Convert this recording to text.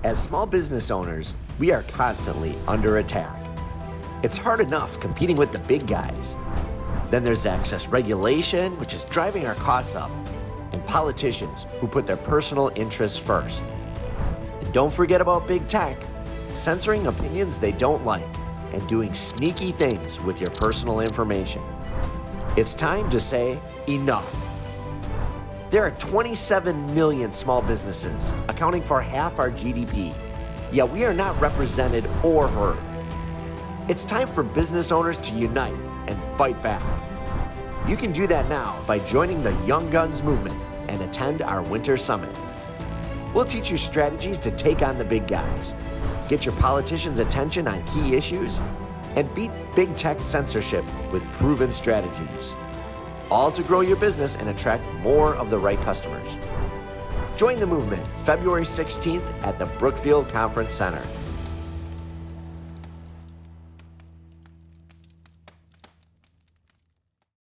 As small business owners, we are constantly under attack. It's hard enough competing with the big guys. Then there's excess regulation, which is driving our costs up, and politicians who put their personal interests first. And don't forget about big tech, censoring opinions they don't like, and doing sneaky things with your personal information. It's time to say enough. There are 27 million small businesses, accounting for half our GDP, yet we are not represented or heard. It's time for business owners to unite and fight back. You can do that now by joining the Young Guns movement and attend our winter summit. We'll teach you strategies to take on the big guys, get your politicians' attention on key issues, and beat big tech censorship with proven strategies. All to grow your business and attract more of the right customers. Join the movement February 16th at the Brookfield Conference Center.